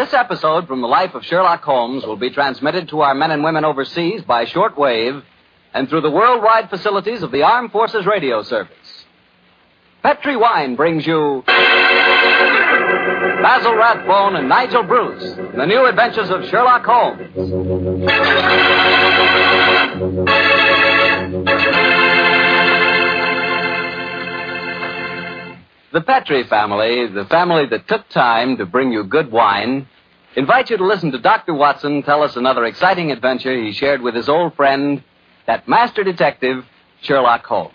This episode from the life of Sherlock Holmes will be transmitted to our men and women overseas by shortwave and through the worldwide facilities of the Armed Forces Radio Service. Petri Wine brings you Basil Rathbone and Nigel Bruce in the new adventures of Sherlock Holmes. The Petri family, the family that took time to bring you good wine, invite you to listen to Dr. Watson tell us another exciting adventure he shared with his old friend, that master detective, Sherlock Holmes.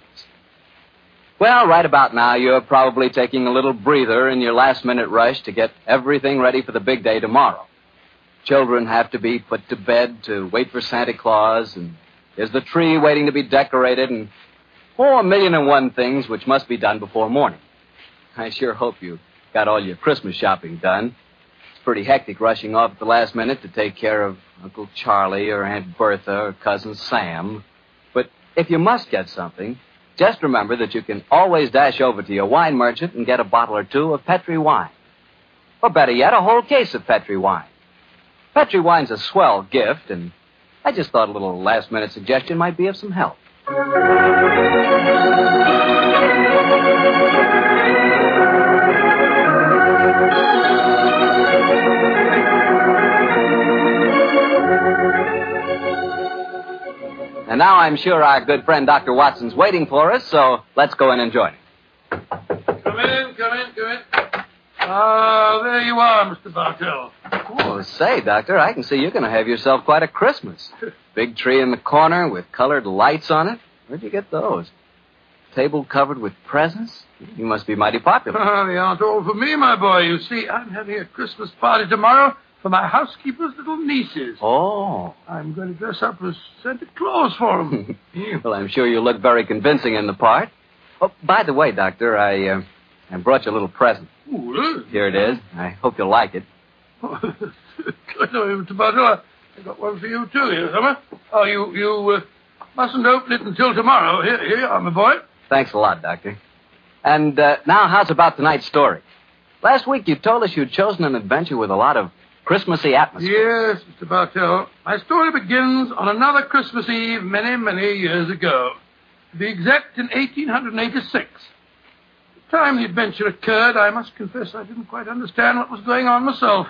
Well, right about now, you're probably taking a little breather in your last-minute rush to get everything ready for the big day tomorrow. Children have to be put to bed to wait for Santa Claus, and there's the tree waiting to be decorated, and, a million and one things which must be done before morning. I sure hope you got all your Christmas shopping done. It's pretty hectic rushing off at the last minute to take care of Uncle Charlie or Aunt Bertha or Cousin Sam. But if you must get something, just remember that you can always dash over to your wine merchant and get a bottle or two of Petri wine. Or better yet, a whole case of Petri wine. Petri wine's a swell gift, and I just thought a little last-minute suggestion might be of some help. And now I'm sure our good friend Dr. Watson's waiting for us, so let's go in and join him. Come in. Ah, there you are, Mr. Bartell. Oh, say, Doctor, I can see you're going to have yourself quite a Christmas. Big tree in the corner with colored lights on it. Where'd you get those? Table covered with presents? You must be mighty popular. They aren't all for me, my boy. You see, I'm having a Christmas party tomorrow for my housekeeper's little nieces. Oh. I'm going to dress up as Santa Claus for them. Well, I'm sure you look very convincing in the part. Oh, by the way, Doctor, I brought you a little present. Ooh, really? Here it is. I hope you'll like it. Oh, Mr. Bartell, I got one for you, too, here, Summer. Oh, you mustn't open it until tomorrow. Here you are, my boy. Thanks a lot, Doctor. And now, how's about tonight's story? Last week you told us you'd chosen an adventure with a lot of Christmassy atmosphere. Yes, Mr. Bartell. My story begins on another Christmas Eve many, many years ago. To be exact, in 1886. The time the adventure occurred, I must confess I didn't quite understand what was going on myself.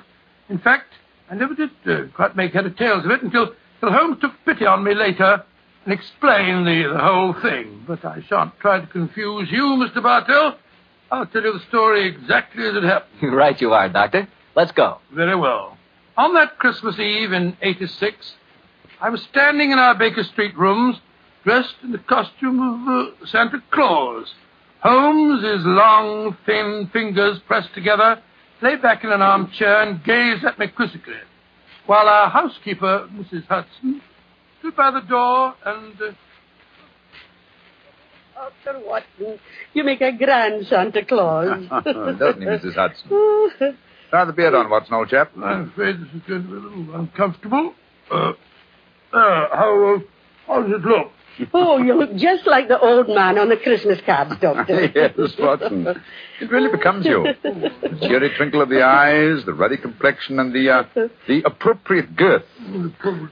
In fact, I never did quite make head or tails of it until Holmes took pity on me later and explained the whole thing. But I shan't try to confuse you, Mr. Bartell. I'll tell you the story exactly as it happened. Right you are, Doctor. Let's go. Very well. On that Christmas Eve in 86, I was standing in our Baker Street rooms, dressed in the costume of Santa Claus. Holmes, his long, thin fingers pressed together, lay back in an armchair and gazed at me quizzically, while our housekeeper, Mrs. Hudson, stood by the door and... Dr. Watson, you make a grand Santa Claus. Doesn't he, Mrs. Hudson? Try the beard on, Watson, old chap. I'm afraid this is going to be a little uncomfortable. How does it look? Oh, you look just like the old man on the Christmas cards, Doctor. Yes, Watson. It really becomes you. The cheery twinkle of the eyes, the ruddy complexion, and the appropriate girth.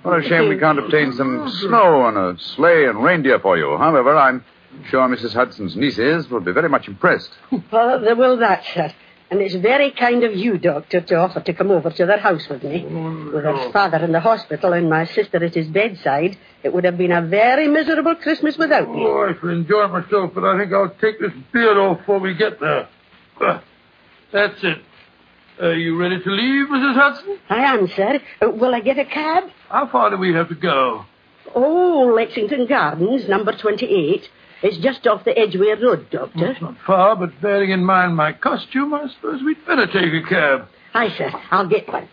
What a shame we can't obtain some snow on a sleigh and reindeer for you. However, I'm sure Mrs. Hudson's nieces will be very much impressed. Well, they will that, sir. And it's very kind of you, Doctor, to offer to come over to their house with me. With her father in the hospital and my sister at his bedside, it would have been a very miserable Christmas without me. Oh, I shall enjoy myself, but I think I'll take this beard off before we get there. That's it. Are you ready to leave, Mrs. Hudson? I am, sir. Will I get a cab? How far do we have to go? Oh, Lexington Gardens, number 28. It's just off the Edgware Road, Doctor. Well, it's not far, but bearing in mind my costume, I suppose we'd better take a cab. Aye, sir. I'll get one.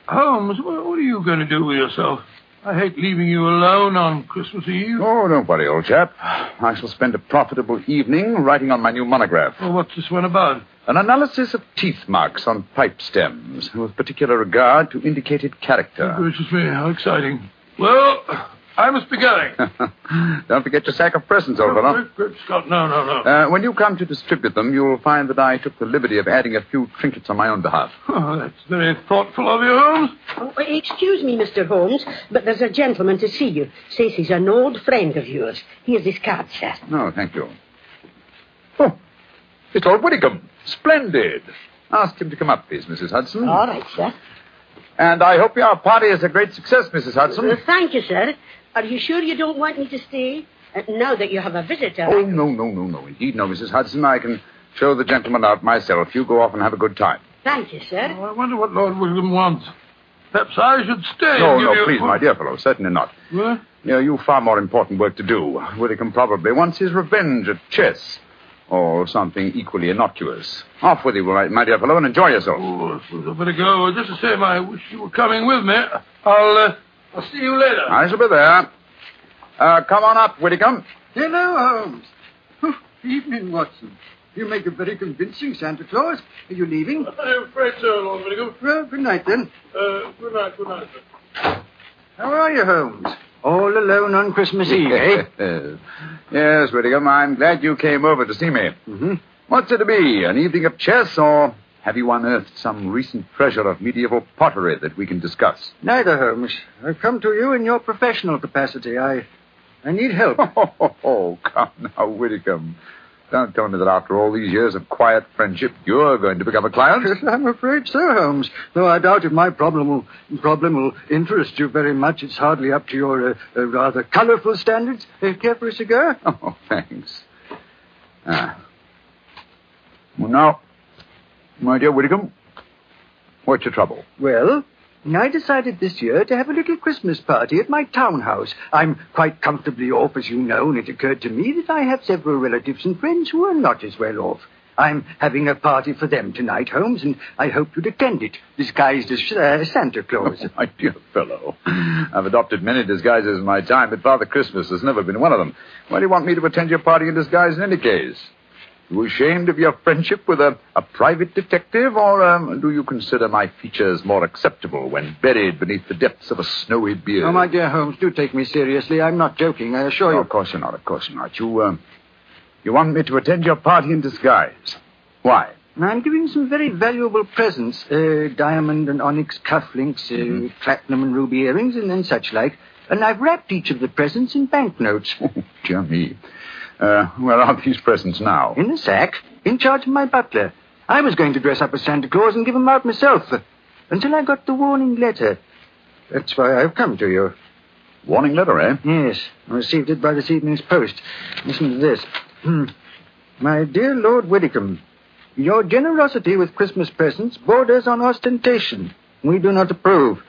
Holmes, what are you going to do with yourself? I hate leaving you alone on Christmas Eve. Oh, don't worry, old chap. I shall spend a profitable evening writing on my new monograph. Well, what's this one about? An analysis of teeth marks on pipe stems, with particular regard to indicated character. Oh, gracious me, how exciting. Well, I must be going. Don't forget your sack of presents, old fellow. Great Scott, no. When you come to distribute them, you'll find that I took the liberty of adding a few trinkets on my own behalf. Oh, that's very thoughtful of you, Holmes. Oh, excuse me, Mr. Holmes, but there's a gentleman to see you. Says he's an old friend of yours. Here's his card, sir. No, thank you. Oh, it's Lord Whitcomb. Splendid. Ask him to come up, please, Mrs. Hudson. All right, sir. And I hope your party is a great success, Mrs. Hudson. Thank you, sir. Are you sure you don't want me to stay? Now that you have a visitor. Oh, no. Indeed, no, Mrs. Hudson. I can show the gentleman out myself. You go off and have a good time. Thank you, sir. Oh, I wonder what Lord William wants. Perhaps I should stay. No, please, my dear fellow. Certainly not. What? You've far more important work to do. Whitcomb probably wants his revenge at chess. Or something equally innocuous. Off with you, my dear fellow, and enjoy yourself. Oh, I suppose I better go. Just the same, I wish you were coming with me. I'll see you later. I shall be there. Come on up, Whitcomb. Hello, Holmes. Evening, Watson. You make a very convincing Santa Claus. Are you leaving? I'm afraid so, Lord Whitcomb. Well, good night, then. Good night, sir. How are you, Holmes? All alone on Christmas Eve, eh? Yes, Whitcomb, I'm glad you came over to see me. Mm-hmm. What's it to be, an evening of chess, or have you unearthed some recent treasure of medieval pottery that we can discuss? Neither, Holmes. I've come to you in your professional capacity. I need help. Oh, come now, Whitcomb. Don't tell me that after all these years of quiet friendship, you're going to become a client. I'm afraid so, Holmes. Though I doubt if my problem will interest you very much. It's hardly up to your rather colorful standards. Care for a cigar? Oh, thanks. Well, now, my dear Whitcomb, what's your trouble? Well, I decided this year to have a little Christmas party at my townhouse. I'm quite comfortably off, as you know, and it occurred to me that I have several relatives and friends who are not as well off. I'm having a party for them tonight, Holmes, and I hope you'd attend it, disguised as Santa Claus. Oh, my dear fellow, I've adopted many disguises in my time, but Father Christmas has never been one of them. Why do you want me to attend your party in disguise in any case? You ashamed of your friendship with a private detective, or do you consider my features more acceptable when buried beneath the depths of a snowy beard? Oh, my dear Holmes, do take me seriously. I'm not joking, I assure you. Of course you're not. You want me to attend your party in disguise. Why? I'm giving some very valuable presents. Diamond and onyx cufflinks, platinum and ruby earrings, and such like. And I've wrapped each of the presents in banknotes. Oh, dear me. Where are these presents now? In a sack, in charge of my butler. I was going to dress up as Santa Claus and give them out myself, until I got the warning letter. That's why I've come to you. Warning letter, eh? Yes, I received it by this evening's post. Listen to this. My dear Lord Whitcomb, your generosity with Christmas presents borders on ostentation. We do not approve.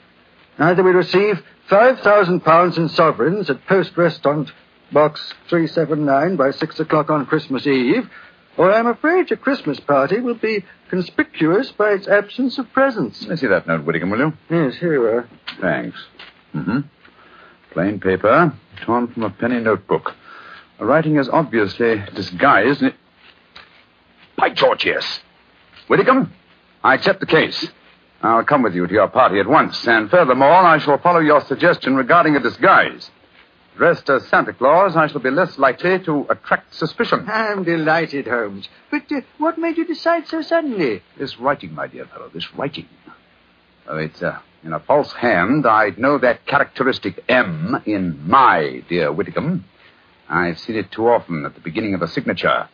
Either we receive £5,000 in sovereigns at Post Restaurant Box 379 by 6 o'clock on Christmas Eve, or I'm afraid your Christmas party will be conspicuous by its absence of presents. Let me see that note, Whitcomb, will you? Yes, here you are. Thanks. Plain paper, torn from a penny notebook. The writing is obviously disguised. By George, yes. Whitcomb, I accept the case. I'll come with you to your party at once, and furthermore, I shall follow your suggestion regarding a disguise. Dressed as Santa Claus, I shall be less likely to attract suspicion. I'm delighted, Holmes. But what made you decide so suddenly? This writing, my dear fellow, this writing. Oh, it's in a false hand. I'd know that characteristic M in my dear Whitcomb. I've seen it too often at the beginning of a signature.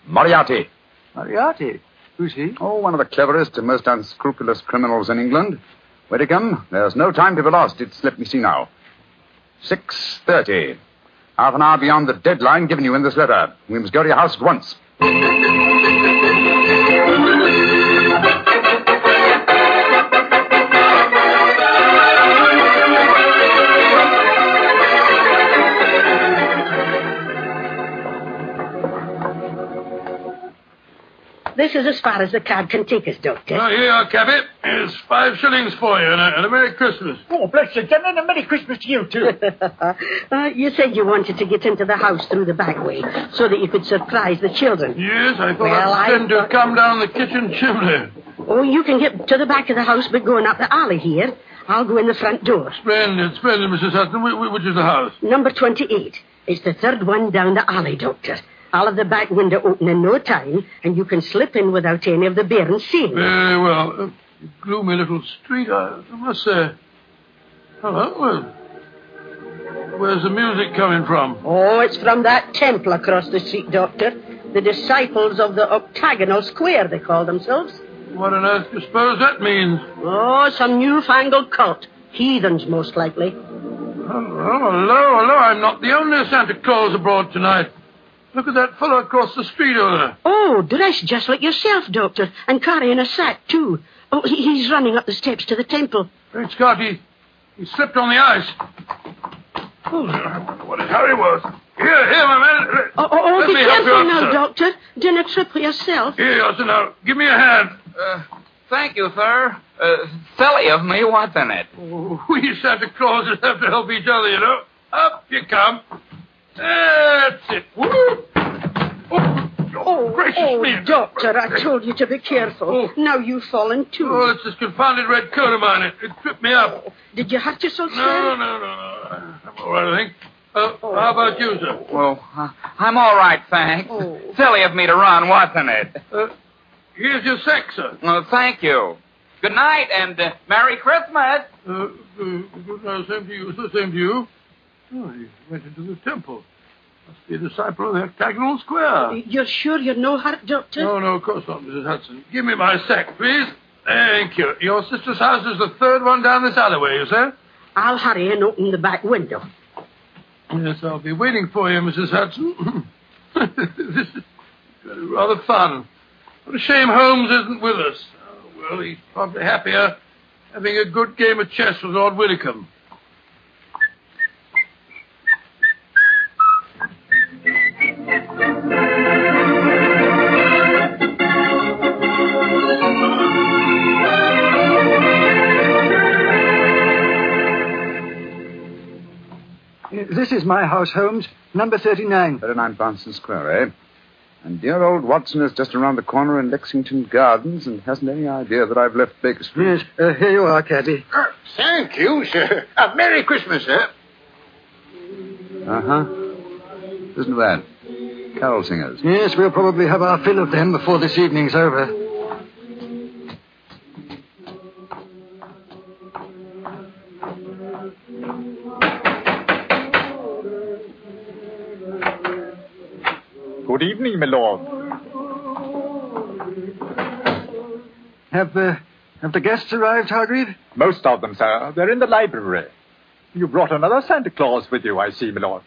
Moriarty. Moriarty? Who's he? Oh, one of the cleverest and most unscrupulous criminals in England. Whitcomb, there's no time to be lost. Let me see now. 6:30. Half an hour beyond the deadline given you in this letter. We must go to your house at once. This is as far as the card can take us, Doctor. Oh, here you are, Cabby. Here's 5 shillings for you and a Merry Christmas. Oh, bless you, gentlemen, and a Merry Christmas to you, too. You said you wanted to get into the house through the back way so that you could surprise the children. Yes, I thought I'd to come down the kitchen chimney. Oh, you can get to the back of the house by going up the alley here. I'll go in the front door. Splendid, Mrs. Hudson. Which is the house? Number 28. It's the third one down the alley, Doctor. I'll have the back window open in no time, and you can slip in without any of the bairns seeing you. Very well. Gloomy little street, I must say. Hello. Where's the music coming from? Oh, it's from that temple across the street, Doctor. The disciples of the octagonal square, they call themselves. What on earth do you suppose that means? Oh, some newfangled cult. Heathens, most likely. Hello. I'm not the only Santa Claus abroad tonight. Look at that fellow across the street over there. Oh, dressed just like yourself, Doctor, and carrying a sack, too. Oh, he's running up the steps to the temple. Great Scott, he slipped on the ice. Oh, I wonder what his hurry was. Here, my man. Be careful now, Doctor. Dinna trip for yourself. Here, Elsa, now, give me a hand. Thank you, sir. Silly of me, what's in it? Oh, we Santa Clauses have to help each other, you know. Up you come. That's it. Whoop. Gracious me. Doctor, I told you to be careful. Oh. Now you've fallen, too. Oh, it's this confounded red coat of mine. It tripped me up. Did you hurt yourself, sir? No. I'm all right, I think. How about you, sir? Well, I'm all right, thanks. Oh. Silly of me to run, wasn't it? Here's your sack, sir. Thank you. Good night, and Merry Christmas. Good night, same to you, sir, same to you. Oh, he went into the temple. Must be a disciple of the octagonal square. You're sure you're no hurt, Doctor? No, of course not, Mrs. Hudson. Give me my sack, please. Thank you. Your sister's house is the third one down this alleyway, you say? I'll hurry and open the back window. Yes, I'll be waiting for you, Mrs. Hudson. This is rather fun. What a shame Holmes isn't with us. Oh, well, he's probably happier having a good game of chess with Lord Widdicombe. This is my house, Holmes. Number 39. 39 Barnston Square, eh? And dear old Watson is just around the corner in Lexington Gardens and hasn't any idea that I've left Baker Street. Yes, here you are, Caddy. Thank you, sir. Merry Christmas, sir. Uh-huh. Isn't that? Carol singers. Yes, we'll probably have our fill of them before this evening's over. Good evening, my lord. Have the guests arrived, Hargreave? Most of them, sir. They're in the library. You brought another Santa Claus with you, I see, my lord.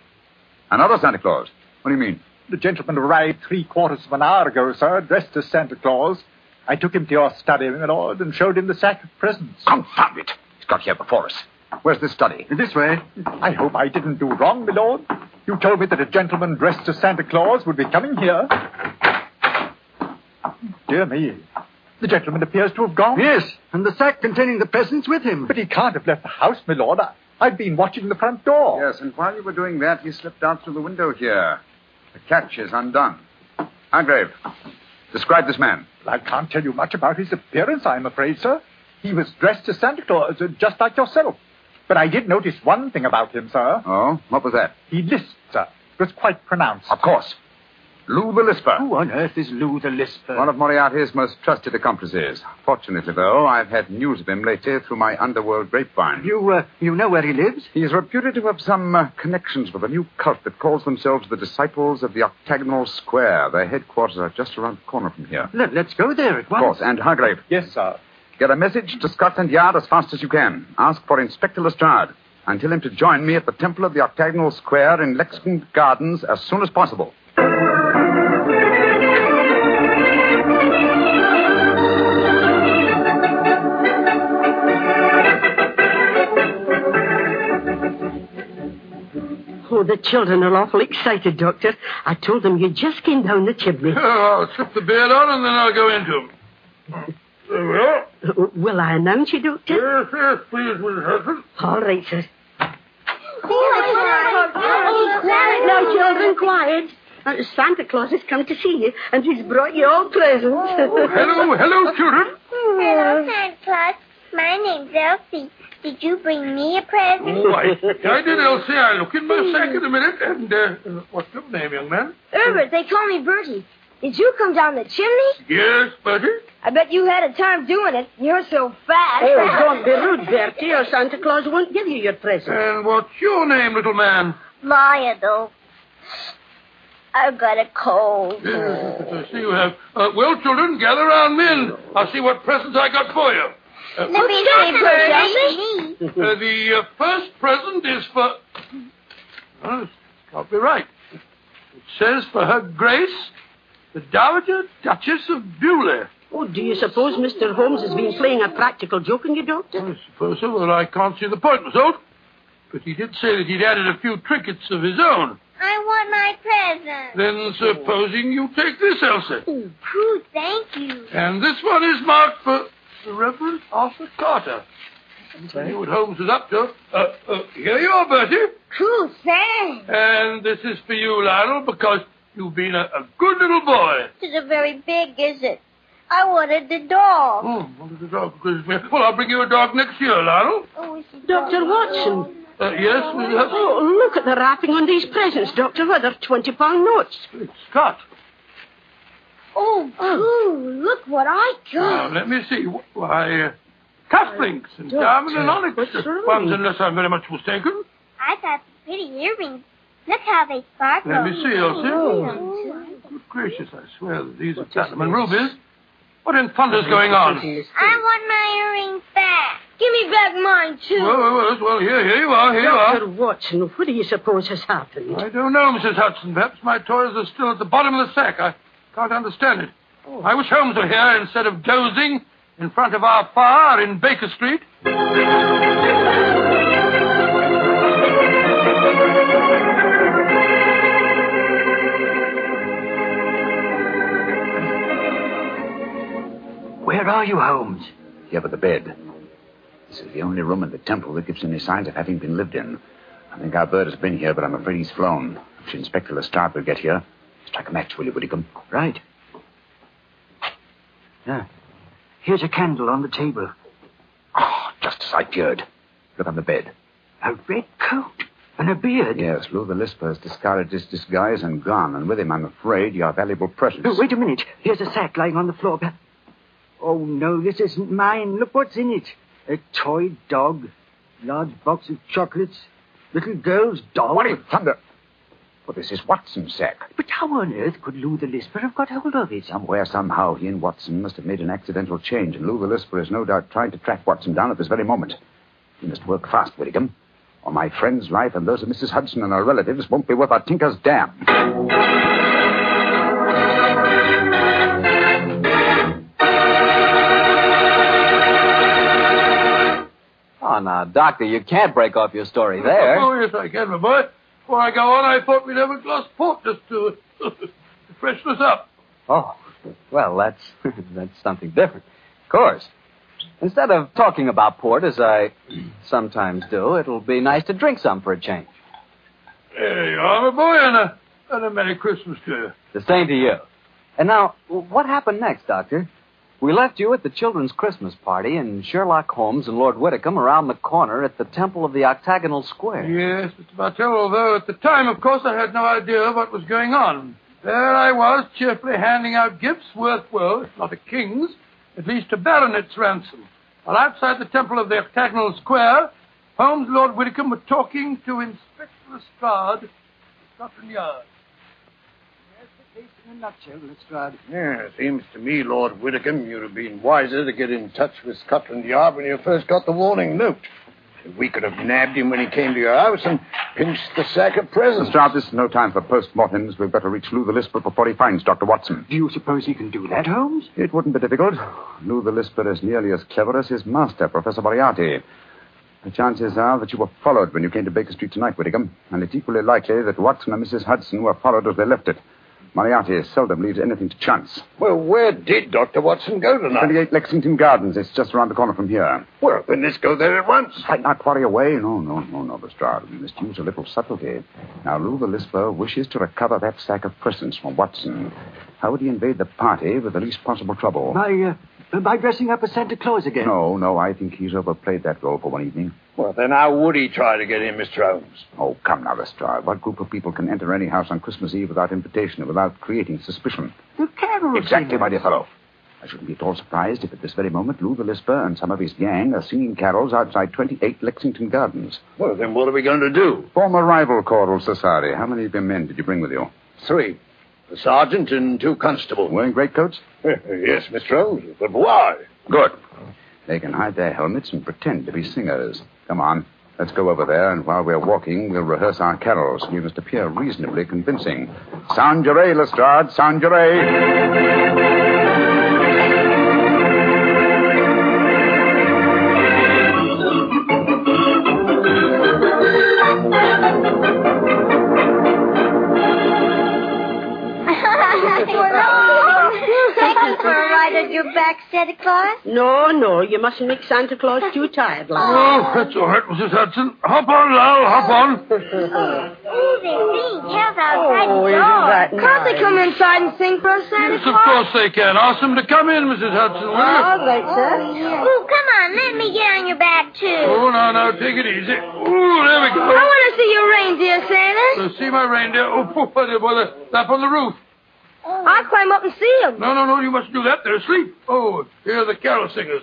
Another Santa Claus? What do you mean? The gentleman arrived 3/4 of an hour ago, sir, dressed as Santa Claus. I took him to your study, my lord, and showed him the sack of presents. Confound it! He's got here before us. Where's this study? This way. I hope I didn't do wrong, my lord. You told me that a gentleman dressed as Santa Claus would be coming here. Dear me. The gentleman appears to have gone. Yes, and the sack containing the presents with him. But he can't have left the house, my lord. I've been watching the front door. Yes, and while you were doing that, he slipped out through the window here. The catch is undone. Hargrave, describe this man. I can't tell you much about his appearance, I'm afraid, sir. He was dressed as Santa Claus, just like yourself. But I did notice one thing about him, sir. Oh? What was that? He lisped, sir. It was quite pronounced. Of course. Lou the Lisper. Who on earth is Lou the Lisper? One of Moriarty's most trusted accomplices. Fortunately, though, I've had news of him lately through my underworld grapevine. You know where he lives? He's reputed to have some connections with a new cult that calls themselves the Disciples of the Octagonal Square. Their headquarters are just around the corner from here. Let's go there at once. Of course. And Hargrave. Yes, sir. Get a message to Scotland Yard as fast as you can. Ask for Inspector Lestrade. And tell him to join me at the Temple of the Octagonal Square in Lexington Gardens as soon as possible. Oh, the children are awful excited, Doctor. I told them you just came down the chimney. Oh, I'll slip the beard on and then I'll go into him. There we are. Will I announce you, Doctor? Yes, please, Mrs. Hudson. All right, sir. Now, children, quiet. Santa Claus has come to see you, and he's brought you all presents. Hello, children. Hello, Santa Claus. My name's Elsie. Did you bring me a present? Oh, I did, Elsie. I'll look in my sack in a minute. And, what's your name, young man? Herbert, they call me Bertie. Did you come down the chimney? Yes, Bertie. I bet you had a time doing it. You're so fast. Oh, don't be rude, Bertie, or Santa Claus won't give you your present. And what's your name, little man? Lionel. I've got a cold. Yes, I see you have. Well, children, gather around me and I'll see what presents I got for you. Let me see, Bertie. The first present is for... Oh, this can't be right. It says for Her Grace, the Dowager Duchess of Bewley. Oh, do you suppose Mr. Holmes has been playing a practical joke on you, Doctor? I suppose so. Well, I can't see the point myself. But he did say that he'd added a few trinkets of his own. I want my present. Then supposing you take this, Elsie. Pooh, thank you. And this one is marked for the Reverend Arthur Carter. I knew what Holmes was up to. Here you are, Bertie. Pooh, thanks. And this is for you, Lionel, because you've been a good little boy. This isn't very big, is it? I wanted the dog. Oh, wanted the dog for Christmas. Well, I'll bring you a dog next year, Lionel. Oh, it's a Dr. dog. Watson. Yes, Oh, look at the wrapping on these presents, Doctor. Why, they're £20 notes. It's Scott. Oh, Pooh, look what I Now, got. let me see. Why, cufflinks and diamond and onyx what's wrong? ones, unless I'm very much mistaken. I got pretty earrings. Look how they sparkle. Let me see, Elsie. Oh. Good gracious, I swear that these are platinum and rubies. What in thunder's going on? I want my earrings back. Give me back mine, too. Well, here you are, here you Dr. are. Watson, what do you suppose has happened? I don't know, Mrs. Hudson. Perhaps my toys are still at the bottom of the sack. I can't understand it. I wish Holmes were here instead of dozing in front of our fire in Baker Street. Where are you, Holmes? Here by the bed. This is the only room in the temple that gives any signs of having been lived in. I think our bird has been here, but I'm afraid he's flown. If Inspector Lestrade will get here, strike a match, will you, Whitcomb? Right. Here's a candle on the table. Oh, just as I feared. Look on the bed. A red coat and a beard. Yes, Lou the Lisper has discarded his disguise and gone, and with him, I'm afraid, your valuable presents. Oh, wait a minute. Here's a sack lying on the floor. Oh, no, this isn't mine. Look what's in it. A toy dog, large box of chocolates, little girl's doll. What in thunder? Well, this is Watson's sack. But how on earth could Lou the Lisper have got hold of it? Somewhere, somehow, he and Watson must have made an accidental change, and Lou the Lisper is no doubt trying to track Watson down at this very moment. You must work fast, Whitcomb, or my friend's life and those of Mrs. Hudson and her relatives won't be worth a tinker's dam. Oh, now, Doctor, you can't break off your story there. Oh, yes, I can, my boy. Before I go on, I thought we'd have a glass of port just to freshen us up. Oh, well, that's something different. Of course. Instead of talking about port, as I sometimes do, it'll be nice to drink some for a change. There you are, my boy, and a Merry Christmas to you. The same to you. And now, what happened next, Doctor? We left you at the children's Christmas party, and Sherlock Holmes and Lord Whitcomb around the corner at the Temple of the Octagonal Square. Yes, Mr. Bartell, although at the time, of course, I had no idea what was going on. There I was, cheerfully handing out gifts worth, well, if not a king's, at least a baronet's ransom. While outside the Temple of the Octagonal Square, Holmes and Lord Whitcomb were talking to Inspector Lestrade at Scotland Yard. In a nutshell, Lestrade. Yeah, it seems to me, Lord Whitcomb, you'd have been wiser to get in touch with Scotland Yard when you first got the warning note. We could have nabbed him when he came to your house and pinched the sack of presents. Lestrade, this is no time for post-mortems. We've got to reach Lou the Lisper before he finds Dr. Watson. Do you suppose he can do that, Holmes? It wouldn't be difficult. Lou the Lisper is nearly as clever as his master, Professor Moriarty. The chances are that you were followed when you came to Baker Street tonight, Whitcomb, and it's equally likely that Watson and Mrs. Hudson were followed as they left it. Moriarty seldom leaves anything to chance. Well, where did Dr. Watson go tonight? 28 Lexington Gardens. It's just around the corner from here. Well, then let's go there at once. I'd not worry away. No, Lestrade. We must use a little subtlety. Now, Lou the Lisper wishes to recover that sack of presents from Watson. How would he invade the party with the least possible trouble? My By dressing up as Santa Claus again? No, I think he's overplayed that role for one evening. Well, then how would he try to get in, Mr. Holmes? Oh, come now, Lestrade. What group of people can enter any house on Christmas Eve without invitation and without creating suspicion? The carol Exactly, singers. my dear fellow. I shouldn't be at all surprised if at this very moment Lou the Lisper and some of his gang are singing carols outside 28 Lexington Gardens. Well, then what are we going to do? Form a rival choral society. How many of your men did you bring with you? 3. A sergeant and 2 constables. Wearing greatcoats? Yes, Mr. Holmes. But why? Good. They can hide their helmets and pretend to be singers. Come on. Let's go over there, and while we're walking, we'll rehearse our carols. We must appear reasonably convincing. Sound your A, Lestrade. Sound your A. Your back, Santa Claus? No, you mustn't make Santa Claus too tired, lad. Oh, that's all right, Mrs. Hudson. Hop on, Lal, hop on. Ooh, they're singing carols outside Oh, the isn't door. that Can't they nice? come inside and sing for us, Santa Yes, of Claus? course they can. Ask them to come in, Mrs. Hudson, will you? All right, sir. Ooh, come on, let me get on your back, too. Oh, no, take it easy. Ooh, there we go. I want to see your reindeer, Santa. See my reindeer? Oh, they're up on the roof. I'll climb up and see them. No, you mustn't do that. They're asleep. Oh, here are the carol singers.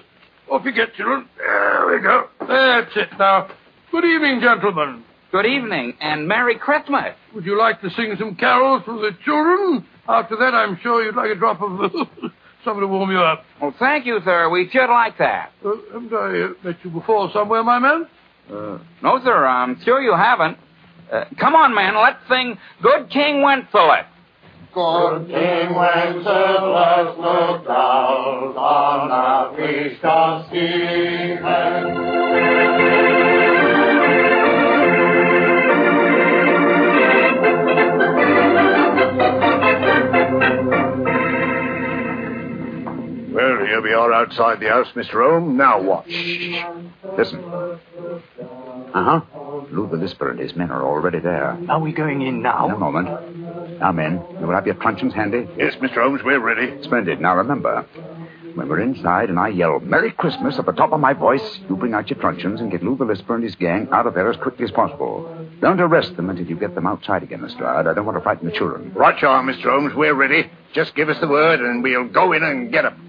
Off you get, children. There we go. That's it. Now, good evening, gentlemen. Good evening, and Merry Christmas. Would you like to sing some carols for the children? After that, I'm sure you'd like a drop of something to warm you up. Well, thank you, sir. We should like that. Haven't I met you before somewhere, my man? No, sir, I'm sure you haven't. Come on, man, let's sing Good King Wenceslas. Good King Wenceslas looked down on the feast of Stephen. Well, here we are outside the house, Mr. Holmes. Now what? Listen. Uh-huh. Lou the Lisper and his men are already there. Are we going in now? In a moment. Now, men, you will have your truncheons handy? Yes, Mr. Holmes, we're ready. Splendid. Now, remember, when we're inside and I yell Merry Christmas at the top of my voice, you bring out your truncheons and get Lou the Lisper and his gang out of there as quickly as possible. Don't arrest them until you get them outside again, Lestrade. I don't want to frighten the children. Right you are, Mr. Holmes. We're ready. Just give us the word and we'll go in and get them.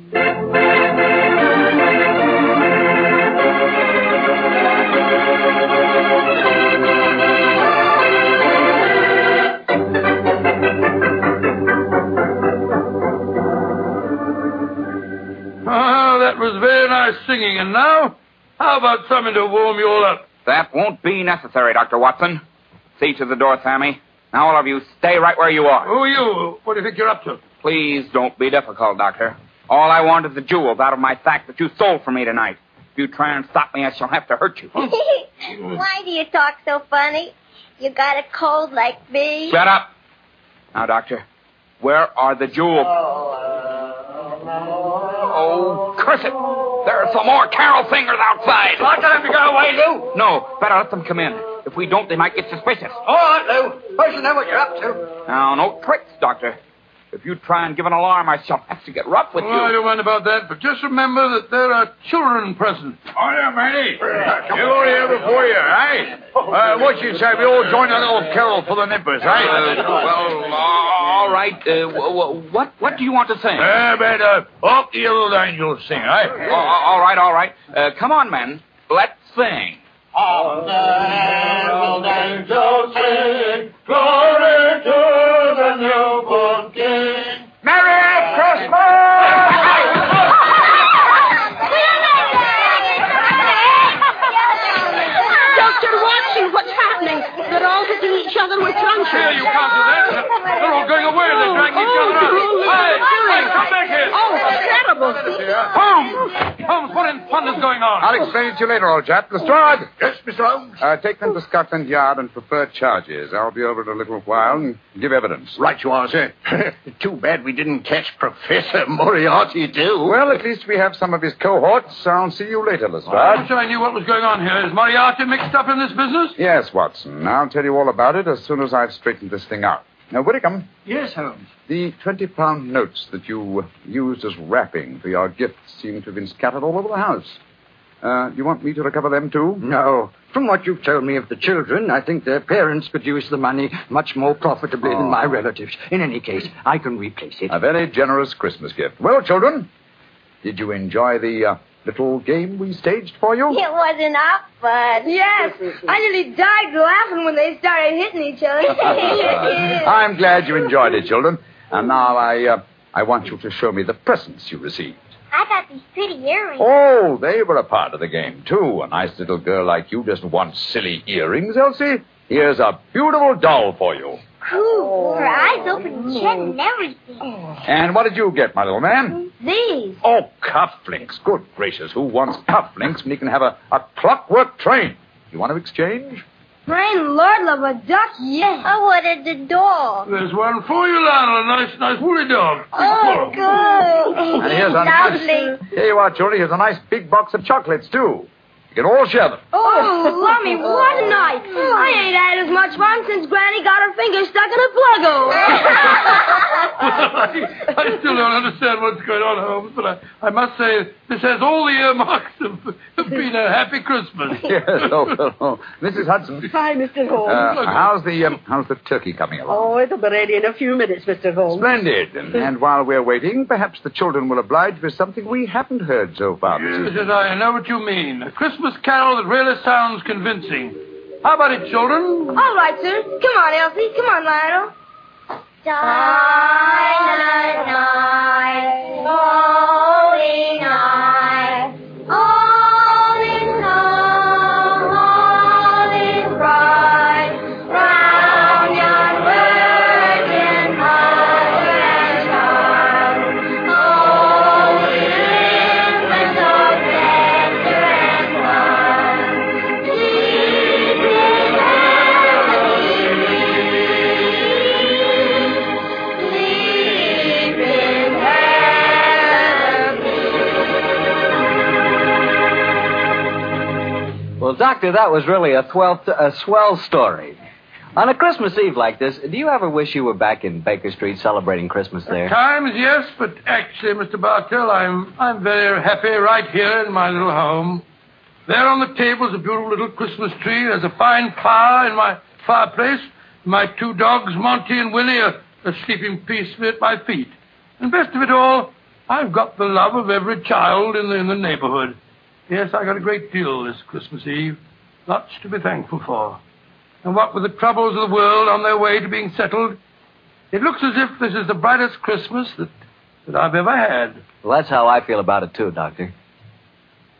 That was very nice singing. And now, how about something to warm you all up? That won't be necessary, Dr. Watson. See to the door, Sammy. Now, all of you, stay right where you are. Who are you? What do you think you're up to? Please don't be difficult, Doctor. All I want is the jewels out of my sack that you stole from me tonight. If you try and stop me, I shall have to hurt you. Why do you talk so funny? You got a cold like me? Shut up. Now, Doctor, where are the jewels? Oh, curse it. There are some more carol singers outside. I'll tell them to go away, Lou. No, better let them come in. If we don't, they might get suspicious. All right, Lou. I shall know what you're up to. Now, no tricks, Doctor. If you try and give an alarm, I shall have to get rough with Oh, I you. don't mind about that, but just remember that there are children present. Oh, yeah, Manny. You all here before you, eh? What you say, we all join a little carol for the nippers, eh? All right. What do you want to sing? Up the Little Angels sing, eh? All right. Come on, men. Let's sing. On the herald angels sing, glory to the newborn King. Merry Christmas! Dr. Watson, what's happening? They're all hitting each other with truncheons. Here, you can't do that. They're all going away. They're dragging each other out. Hey, come back here. Oh, terrible. Holmes, what in fun is going on? I'll explain it to you later, old chap. Lestrade! Yes, Mr. Holmes. Take them to Scotland Yard and prefer charges. I'll be over in a little while and give evidence. Right you are, sir. Too bad we didn't catch Professor Moriarty, too. Well, at least we have some of his cohorts. I'll see you later, I Lestrade. wish I knew what was going on here. Is Moriarty mixed up in this business? Yes, Watson. I'll tell you all about it as soon as I've straightened this thing out. Now, Whitcomb, Yes, Holmes. the 20-pound notes that you used as wrapping for your gifts seem to have been scattered all over the house. Do you want me to recover them, too? No. From what you've told me of the children, I think their parents could use the money much more profitably than my relatives. In any case, I can replace it. A very generous Christmas gift. Well, children, did you enjoy the little game we staged for you? It was enough fun. Yes, I nearly died laughing when they started hitting each other. I'm glad you enjoyed it, children. And now I want you to show me the presents you received. I got these pretty earrings. Oh, they were a part of the game, too. A nice little girl like you doesn't want silly earrings, Elsie. Here's a beautiful doll for you. Ooh, her eyes open and shut and everything. And what did you get, my little man? These. Oh, cufflinks. Good gracious, who wants cufflinks when he can have a clockwork train? You want to exchange? Rain, Lord love a duck, yes. I wanted the dog. There's one for you, Lionel. A nice woolly dog. Oh, good. And here's a Lovely. Here you are, children. Here's a nice big box of chocolates, too. You can all share them. Oh, Lummy, what a night. I ain't had as much fun since Granny got her finger stuck in a plug-o. I still don't understand what's going on, Holmes, but I must say this has all the earmarks of being a happy Christmas. Yes, oh. Mrs. Hudson. Hi, Mr. Holmes. How's the turkey coming along? Oh, it'll be ready in a few minutes, Mr. Holmes. Splendid. And while we're waiting, perhaps the children will oblige with something we haven't heard so far this Yes, evening. yes, I know what you mean. A Christmas carol that really sounds convincing. How about it, children? All right, sir. Come on, Elsie. Come on, Lionel. Silent night, holy night, all is calm, all is bright, round yon virgin mother and child, holy infant of tender and kind, sleep in heavenly sleep in Well, Doctor, that was really a swell story. On a Christmas Eve like this, do you ever wish you were back in Baker Street celebrating Christmas there? At times, yes, but actually, Mr. Bartell, I'm very happy right here in my little home. There on the table is a beautiful little Christmas tree. There's a fine fire in my fireplace. My two dogs, Monty and Winnie, are sleeping peacefully at my feet. And best of it all, I've got the love of every child in the neighborhood. Yes, I got a great deal this Christmas Eve. Lots to be thankful for. And what with the troubles of the world on their way to being settled, it looks as if this is the brightest Christmas that I've ever had. Well, that's how I feel about it, too, Doctor.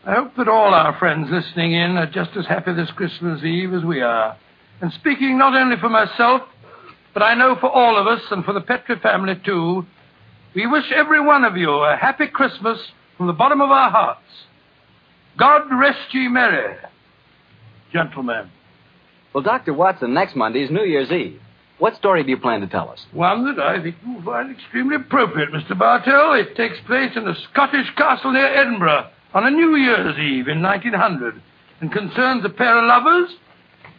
I hope that all our friends listening in are just as happy this Christmas Eve as we are. And speaking not only for myself, but I know for all of us and for the Petrie family, too, we wish every one of you a happy Christmas from the bottom of our hearts. God rest ye merry, gentlemen. Well, Dr. Watson, next Monday is New Year's Eve. What story do you plan to tell us? One that I think you'll find extremely appropriate, Mr. Bartell. It takes place in a Scottish castle near Edinburgh on a New Year's Eve in 1900 and concerns a pair of lovers,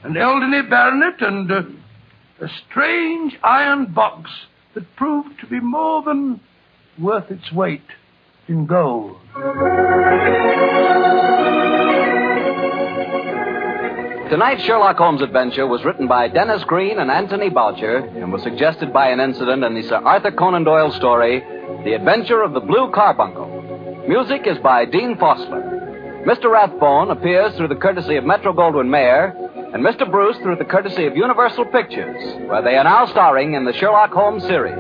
an elderly baronet, and a strange iron box that proved to be more than worth its weight in gold. Tonight's Sherlock Holmes adventure was written by Dennis Green and Anthony Boucher and was suggested by an incident in the Sir Arthur Conan Doyle story, The Adventure of the Blue Carbuncle. Music is by Dean Fossler. Mr. Rathbone appears through the courtesy of Metro-Goldwyn-Mayer, and Mr. Bruce through the courtesy of Universal Pictures, where they are now starring in the Sherlock Holmes series.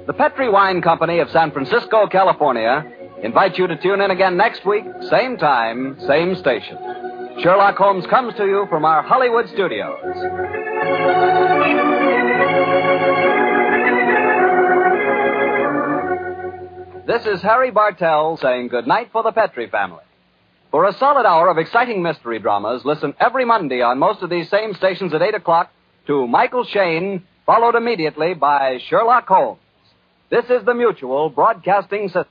The Petrie Wine Company of San Francisco, California, invites you to tune in again next week, same time, same station. Sherlock Holmes comes to you from our Hollywood studios. This is Harry Bartell saying goodnight for the Petrie family. For a solid hour of exciting mystery dramas, listen every Monday on most of these same stations at 8 o'clock to Michael Shayne, followed immediately by Sherlock Holmes. This is the Mutual Broadcasting System.